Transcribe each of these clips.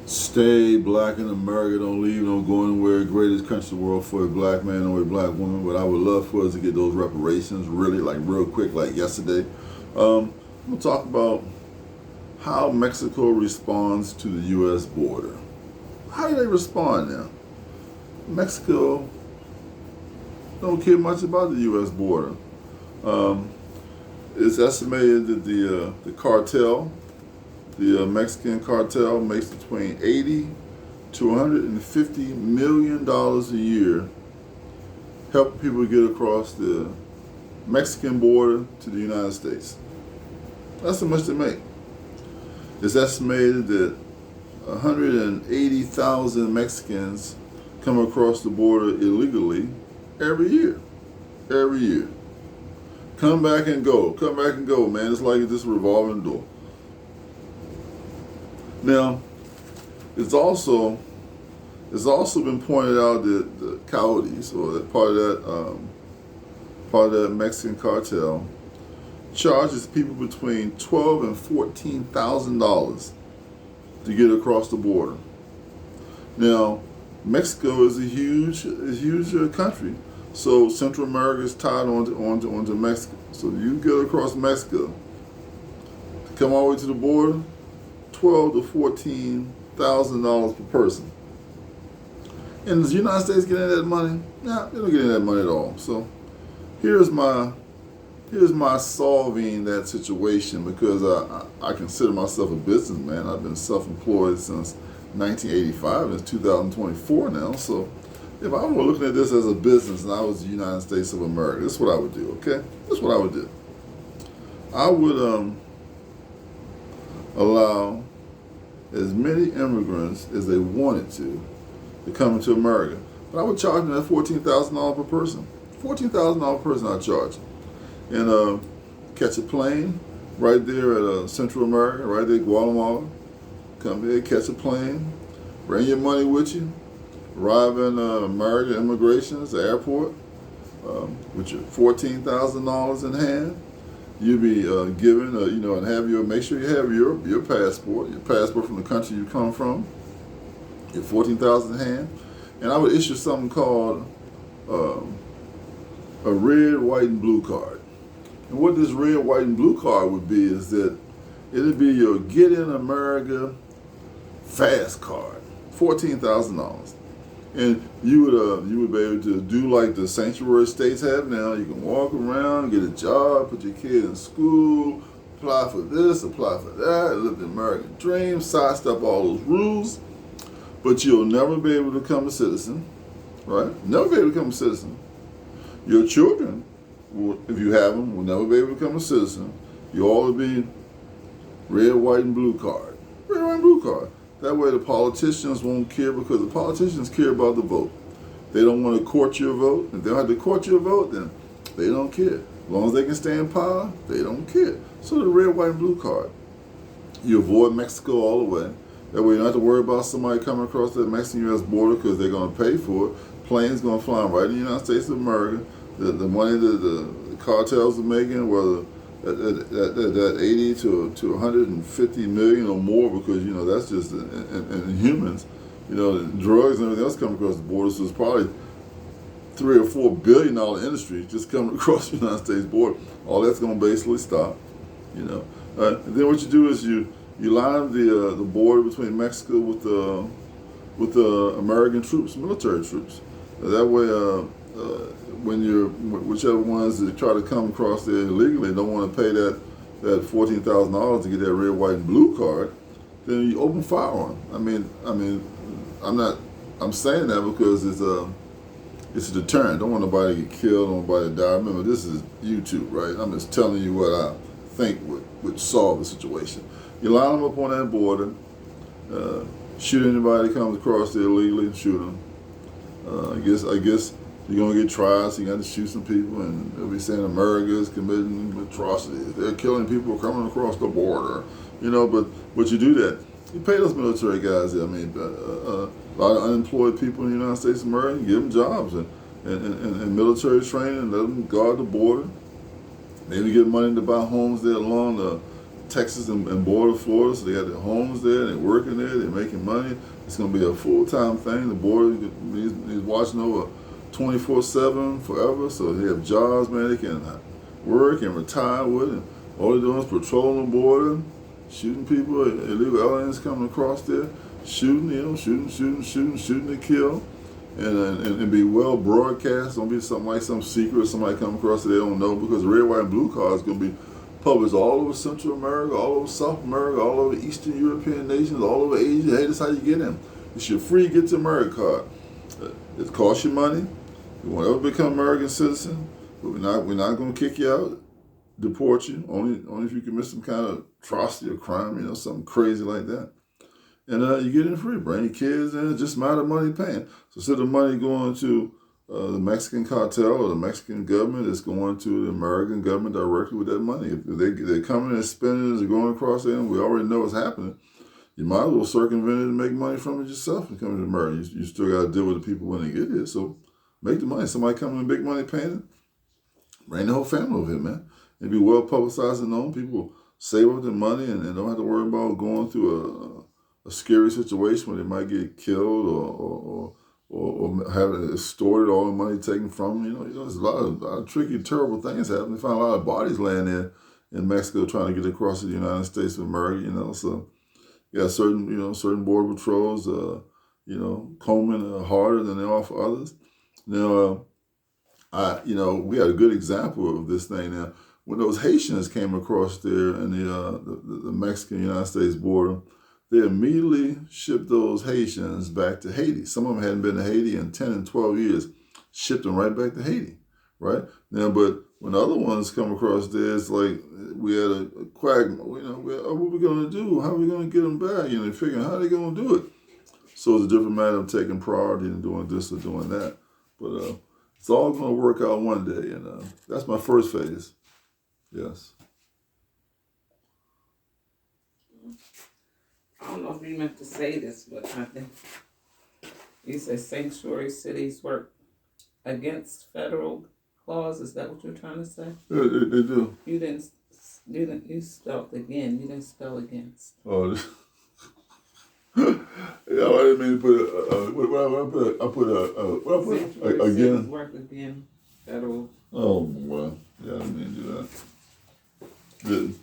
Stay black in America, don't leave, don't go anywhere. Greatest country in the world for a black man or a black woman. But I would love for us to get those reparations really, like real quick, like yesterday. I'm gonna talk about how Mexico responds to the U.S. border. How do they respond now? Mexico don't care much about the U.S. border. Um, it's estimated that the cartel, the Mexican cartel, makes between $80 to $150 million a year helping people get across the Mexican border to the United States. That's how much they make. It's estimated that 180,000 Mexicans come across the border illegally every year. Every year. Come back and go, man. It's like this revolving door. Now, it's also been pointed out that the coyotes, or that part of that Mexican cartel, charges people between $12,000 and $14,000 to get across the border. Now, Mexico is a huge country, so Central America is tied onto Mexico. So you get across Mexico, come all the way to the border, $12,000 to $14,000 per person. And does the United States get any of that money? Nah, they don't get any of that money at all. So here's my solving that situation, because I consider myself a businessman. I've been self-employed since 1985. It's 2024 now. So if I were looking at this as a business and I was the United States of America, this is what I would do, okay? This is what I would do. I would allow as many immigrants as they wanted to come into America. But I would charge them that $14,000 per person. $14,000 per person I'd charge. And catch a plane right there at Central America, right there at Guatemala. Come there, catch a plane, bring your money with you, arrive in American immigration at the airport with your $14,000 in hand. You'll be given, and have make sure you have your passport from the country you come from, your $14,000 in hand, and I would issue something called a red, white, and blue card. And what this red, white, and blue card would be is that it'd be your Get in America Fast card, $14,000. And you would be able to do like the sanctuary states have now. You can walk around, get a job, put your kid in school, apply for this, apply for that, live the American dream, sidestep all those rules. But you'll never be able to become a citizen, right? Never be able to become a citizen. Your children, if you have them, will never be able to become a citizen. You'll always be red, white, and blue card. Red, white, and blue card. That way the politicians won't care, because the politicians care about the vote. They don't want to court your vote. If they don't have to court your vote, then they don't care. As long as they can stay in power, they don't care. So the red, white, and blue card. You avoid Mexico all the way. That way you don't have to worry about somebody coming across the Mexican-U.S. border, because they're going to pay for it. Planes going to fly right in the United States of America. The money that the cartels are making, whether that 80 to 150 million or more, because that's just in humans, drugs and everything else coming across the border. So it's probably $3 or $4 billion industry just coming across the United States border. All that's going to basically stop. And then what you do is you line the border between Mexico with the American troops, military troops. That way, whichever ones that try to come across there illegally don't want to pay that $14,000 to get that red, white, and blue card, then you open fire on them. I'm saying that because it's a deterrent. Don't want nobody to get killed, don't want nobody to die. Remember, this is YouTube, right? I'm just telling you what I think would solve the situation. You line them up on that border, shoot anybody that comes across there illegally, shoot them. I guess you're going to get tried, so you got to shoot some people, and they'll be saying America is committing atrocities. They're killing people coming across the border. But you do that. You pay those military guys. A lot of unemployed people in the United States of America, you give them jobs and military training, let them guard the border. Maybe get money to buy homes there along Texas and border Florida, so they got their homes there, they're working there, they're making money. It's going to be a full-time thing. The board is watching over 24/7 forever, so they have jobs, man, they can work and retire with, and all they're doing is patrolling the border, shooting people, illegal aliens coming across there, shooting to kill, and be well broadcast. Don't be something like some secret, somebody come across that they don't know, because the red, white, and blue card is going to be published all over Central America, all over South America, all over Eastern European nations, all over Asia. Hey, that's how you get in. It's your free Get to America card. It costs you money. You won't ever become an American citizen, but we're not going to kick you out, deport you. Only if you commit some kind of atrocity or crime, something crazy like that. And you get in free. Bring your kids in. It's just a matter of money paying. So instead of money going to the Mexican cartel or the Mexican government, it's going to the American government directly with that money. If they're coming and spending it and going across there, and we already know what's happening, you might as well circumvent it and make money from it yourself and come to America. You still got to deal with the people when they get here. So make the money. Somebody coming in big money paying it, bring the whole family over here, man. It'd be well publicized and known. People save up their money and don't have to worry about going through a scary situation where they might get killed or have it extorted, all the money taken from them. There's a lot of tricky, terrible things happening. They find a lot of bodies laying there in Mexico trying to get across to the United States of America. So yeah, certain border patrols, combing harder than they are for others. Now, we had a good example of this thing now. When those Haitians came across there in the Mexican-United States border, they immediately shipped those Haitians back to Haiti. Some of them hadn't been to Haiti in 10 and 12 years, shipped them right back to Haiti, right? Now, but when the other ones come across there, it's like we had a quag, what are we going to do? How are we going to get them back? They're figuring, how are they going to do it? So it's a different matter of taking priority and doing this or doing that. But it's all going to work out one day, and that's my first phase. Yes. I don't know if you meant to say this, but I think you said sanctuary cities work against federal laws. Is that what you're trying to say? Yeah, they do. You spelled again. You didn't spell against. Oh, yeah, I didn't mean to put I put sanctuary again. Cities work against federal. Oh, well, yeah, I didn't mean to do that. Didn't.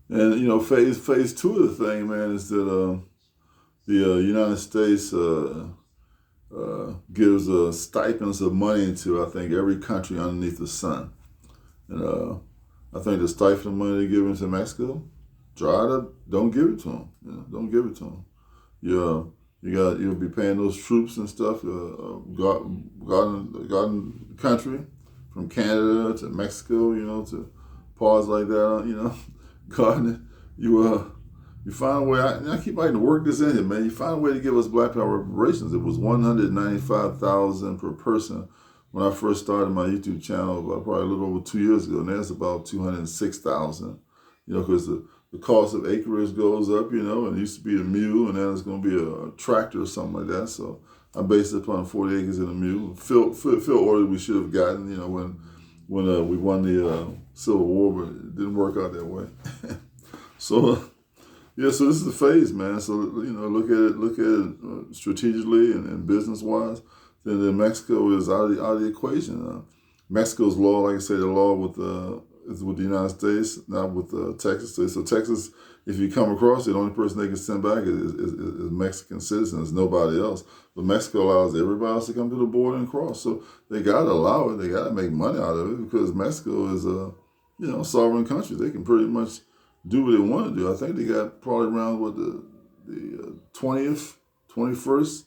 And phase two of the thing, man, is that the United States gives stipends of money to, I think, every country underneath the sun. And I think the stipend of money they're giving to Mexico, dry it up, don't give it to them. Don't give it to them. You'll be paying those troops and stuff, guarding the country, from Canada to Mexico, to parts like that, guarding it. You find a way. I keep writing to work this in here, man. You find a way to give us Black Power reparations. It was $195,000 per person when I first started my YouTube channel, probably a little over 2 years ago. Now it's about $206,000. Because the cost of acreage goes up. And it used to be a mule, and now it's going to be a tractor or something like that. So I based it upon 40 acres and a mule. Field order we should have gotten. When we won the Civil War, but it didn't work out that way. So. Yeah, so this is the phase, man. So look at it strategically and business wise. Then Mexico is out of the equation. Mexico's law, like I said, the law is with the United States, not with Texas. So Texas, if you come across it, the only person they can send back is Mexican citizens, nobody else. But Mexico allows everybody else to come to the border and cross. So they gotta allow it. They gotta make money out of it because Mexico is a sovereign country. They can pretty much do what they want to do. I think they got probably around the 20th, 21st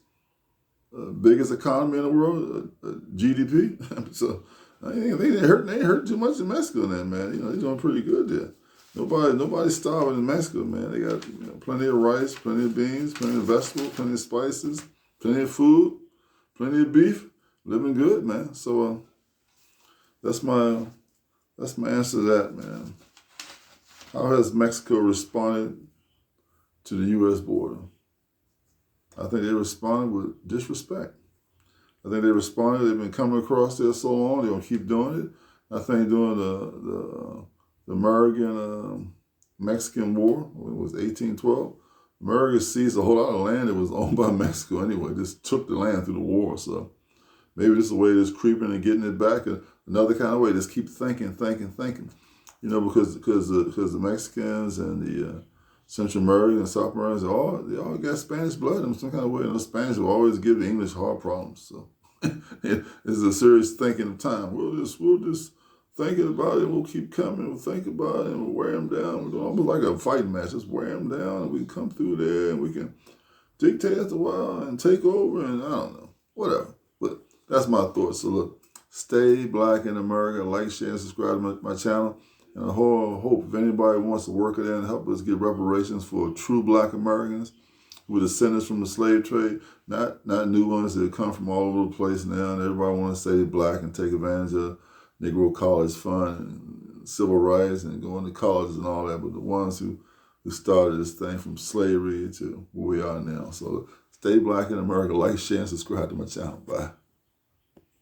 biggest economy in the world, GDP. So they ain't hurt too much in Mexico then, man. They're doing pretty good there. Nobody's starving in Mexico, man. They got plenty of rice, plenty of beans, plenty of vegetables, plenty of spices, plenty of food, plenty of beef. Living good, man. So that's my answer to that, man. How has Mexico responded to the U.S. border? I think they responded with disrespect. I think they responded. They've been coming across there so long. They're gonna keep doing it. I think during the American Mexican War, when it was 1812, America seized a whole lot of land that was owned by Mexico anyway. Just took the land through the war. So maybe this is a way of just creeping and getting it back. And another kind of way, just keep thinking. Because the Mexicans and the Central Americans and South Americans, they all got Spanish blood in some kind of way. And the Spanish will always give the English hard problems. So it's a serious thinking of time. We'll just thinking about it. We'll keep coming. We'll think about it and we'll wear them down. We'll do almost like a fighting match. Just wear them down and we can come through there and we can dictate after a while and take over and I don't know, whatever. But that's my thoughts. So look, stay black in America. Like, share, and subscribe to my channel. And I hope if anybody wants to work it in and help us get reparations for true black Americans who were descendants from the slave trade, not new ones that come from all over the place now and everybody wants to say they're black and take advantage of Negro college fund and civil rights and going to colleges and all that, but the ones who started this thing from slavery to where we are now. So stay black in America, like, share, and subscribe to my channel. Bye.